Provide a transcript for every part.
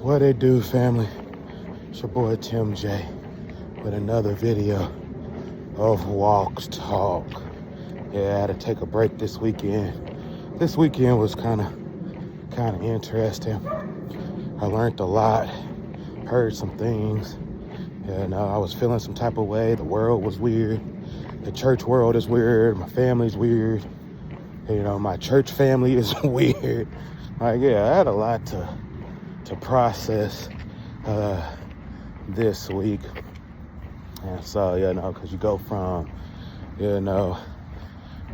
What it do, family? It's your boy Tim J with another video of Walk Talk. Yeah, I had to take a break this weekend. This weekend was kind of interesting. I learned a lot, heard some things. I was feeling some type of way. The world was weird. The church world is weird. My family's weird. My church family is weird. I had a lot to process this week. And so, because you go from,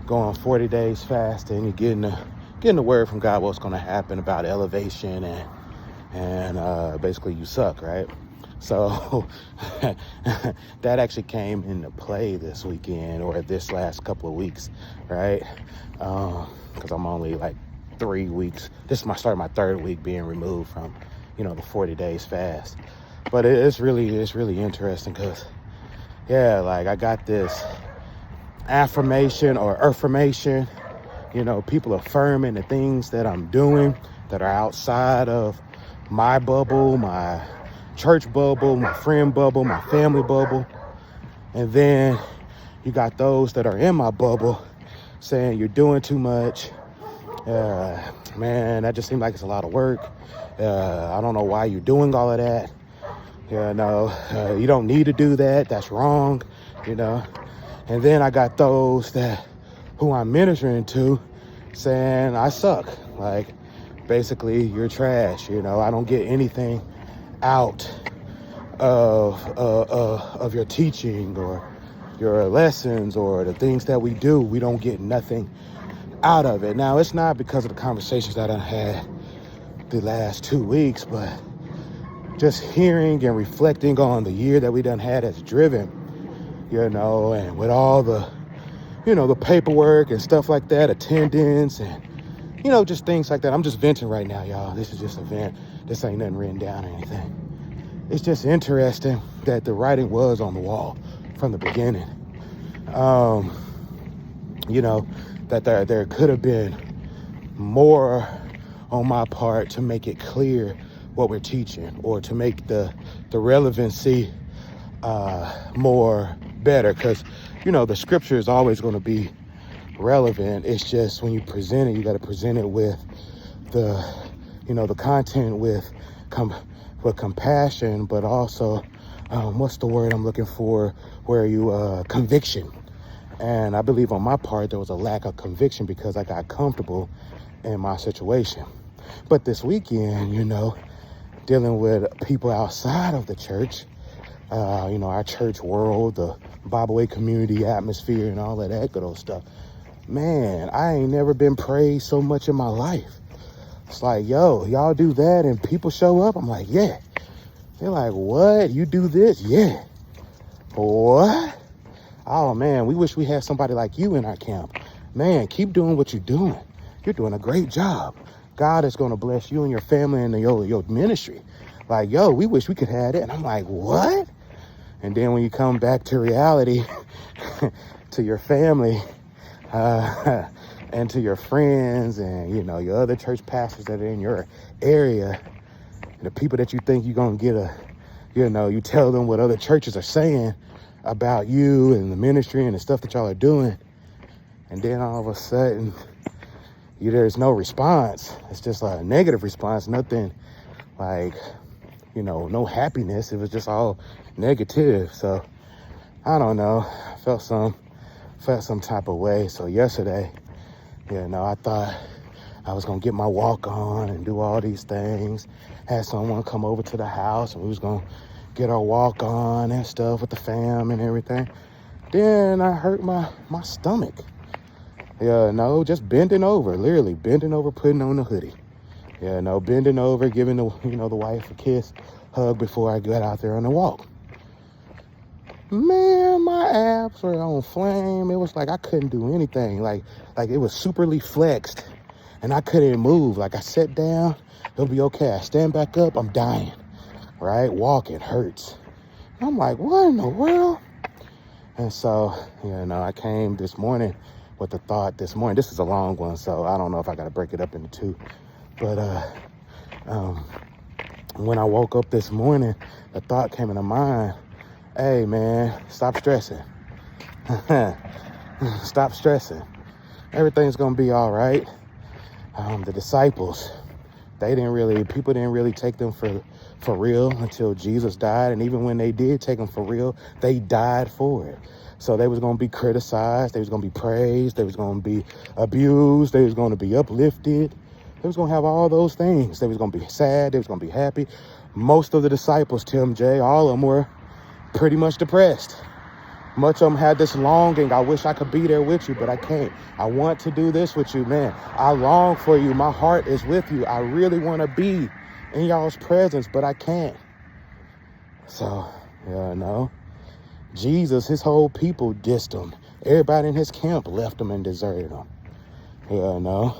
going 40 days fasting, you're getting the word from God what's going to happen about elevation and basically you suck, right? So that actually came into play this weekend or this last couple of weeks, right? Because I'm only like 3 weeks. This is my third week being removed from, the 40 days fast. But it's really interesting because, I got this affirmation or affirmation, people affirming the things that I'm doing that are outside of my bubble, my church bubble, my friend bubble, my family bubble. And then you got those that are in my bubble saying you're doing too much. Man, that just seems like it's a lot of work. I don't know why you're doing all of that. You don't need to do that. That's wrong, And then I got those who I'm ministering to saying I suck. Like, basically, you're trash. I don't get anything out of your teaching or your lessons or the things that we do. We don't get nothing out of it. Now, it's not because of the conversations that I had the last 2 weeks, but just hearing and reflecting on the year that we done had as Driven, and with all the, the paperwork and stuff like that, attendance and, just things like that. I'm just venting right now, y'all. This is just a vent. This ain't nothing written down or anything. It's just interesting that the writing was on the wall from the beginning. That there could have been more on my part to make it clear what we're teaching or to make the relevancy more better, because the scripture is always going to be relevant. It's just when you present it, you got to present it with the content with compassion, but also what's the word I'm looking for, where you conviction. And I believe on my part there was a lack of conviction because I got comfortable in my situation. But this weekend, dealing with people outside of the church, our church world, the Bible Way community atmosphere and all of that good old stuff. Man, I ain't never been praised so much in my life. It's like, y'all do that and people show up? I'm like, yeah. They're like, what? You do this? Yeah. What? Oh, man, we wish we had somebody like you in our camp. Man, keep doing what you're doing. You're doing a great job. God is going to bless you and your family and your ministry. Like, we wish we could have it. And I'm like, what? And then when you come back to reality, to your family, and to your friends and, your other church pastors that are in your area, and the people that you think you're going to get you tell them what other churches are saying about you and the ministry and the stuff that y'all are doing. And then all of a sudden, there's no response. It's just a negative response, nothing like, no happiness. It was just all negative. So I don't know. I felt some type of way. So yesterday, I thought I was going to get my walk on and do all these things. Had someone come over to the house and we was going to get our walk on and stuff with the fam and everything. Then I hurt my stomach. Just bending over, literally bending over, putting on the hoodie. Bending over, giving the wife a kiss, hug before I got out there on the walk. Man, my abs were on flame. It was like I couldn't do anything. Like it was superly flexed and I couldn't move. Like I sat down, it'll be okay. I stand back up, I'm dying, right? Walking hurts. I'm like, what in the world? And so, I came this morning with the thought this morning. This is a long one, so I don't know if I got to break it up into two. But when I woke up this morning, the thought came into mind, hey, man, stop stressing. Stop stressing. Everything's going to be all right. The disciples, people didn't really take them for real until Jesus died. And even when they did take them for real, they died for it. So they was going to be criticized. They was going to be praised. They was going to be abused. They was going to be uplifted. They was going to have all those things. They was going to be sad. They was going to be happy. Most of the disciples, Tim J, all of them were pretty much depressed. Much of them had this longing. I wish I could be there with you, but I can't. I want to do this with you, man. I long for you. My heart is with you. I really want to be in y'all's presence, but I can't. So, no. Jesus, his whole people dissed him. Everybody in his camp left him and deserted him. No.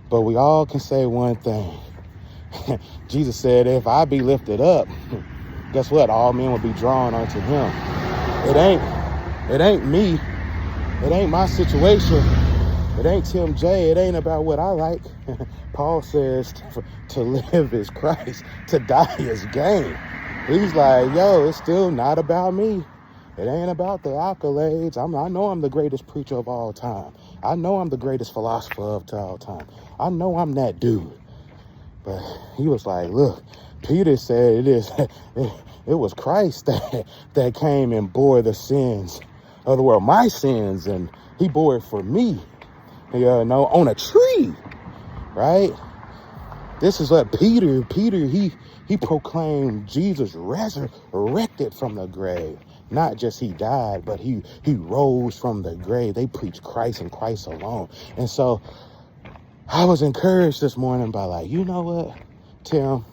But we all can say one thing. Jesus said, if I be lifted up, guess what? All men will be drawn unto him. It ain't me. It ain't my situation. It ain't Tim J. It ain't about what I like. Paul says to live is Christ, to die is gain. He's like, yo, it's still not about me. It ain't about the accolades. I know I'm the greatest preacher of all time. I know I'm the greatest philosopher of all time. I know I'm that dude. But he was like, look, Peter said it was Christ that came and bore the sins of the world, my sins, and he bore it for me, on a tree, right? This is what Peter, he proclaimed Jesus resurrected from the grave. Not just he died, but he rose from the grave. They preached Christ and Christ alone. And so I was encouraged this morning by like, you know what, Tim,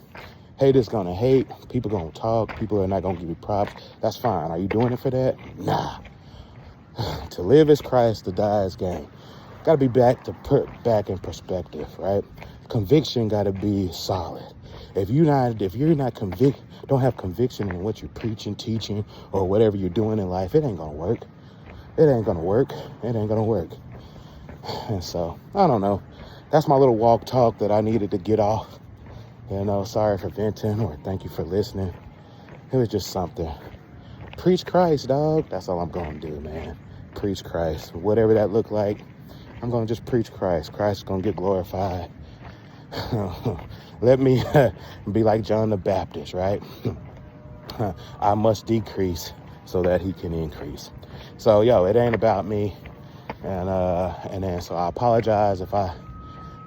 haters gonna hate, people gonna talk, people are not gonna give you props. That's fine. Are you doing it for that? Nah. To live is Christ, to die is gain. Gotta be put back in perspective, right? Conviction gotta be solid. If you're not convict, don't have conviction in what you're preaching, teaching, or whatever you're doing in life, it ain't gonna work. It ain't gonna work. It ain't gonna work. And so, I don't know. That's my little walk talk that I needed to get off. Sorry for venting, or thank you for listening. It was just something. Preach Christ, dog. That's all I'm gonna do, man. Preach Christ. Whatever that look like, I'm gonna just preach Christ. Christ is gonna get glorified. Let me be like John the Baptist, right? I must decrease so that he can increase. So, it ain't about me. And then so I apologize if I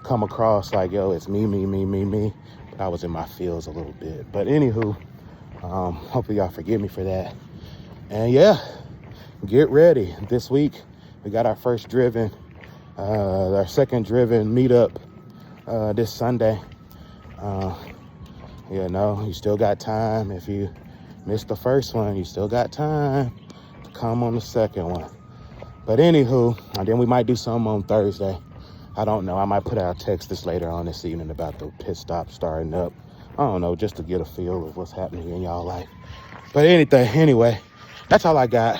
come across like, it's me. But I was in my feels a little bit. But anywho, hopefully y'all forgive me for that. And get ready. This week, we got our second driven meetup this Sunday. You still got time. If you missed the first one, you still got time to come on the second one. But anywho, and then we might do something on Thursday. I don't know. I might put out a text this later on this evening about the pit stop starting up. I don't know, just to get a feel of what's happening in y'all life. But anyway, that's all I got.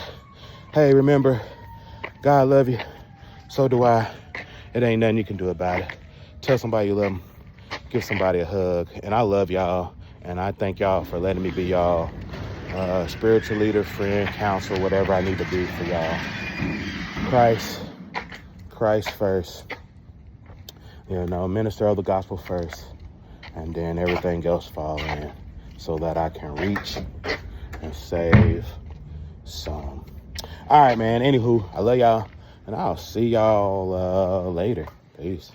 Hey, remember, God love you. So do I. It ain't nothing you can do about it. Tell somebody you love them. Give somebody a hug. And I love y'all. And I thank y'all for letting me be y'all spiritual leader, friend, counselor, whatever I need to be for y'all. Christ first. Minister of the gospel first. And then everything else fall in so that I can reach and save some. All right, man. Anywho, I love y'all. And I'll see y'all later. Peace.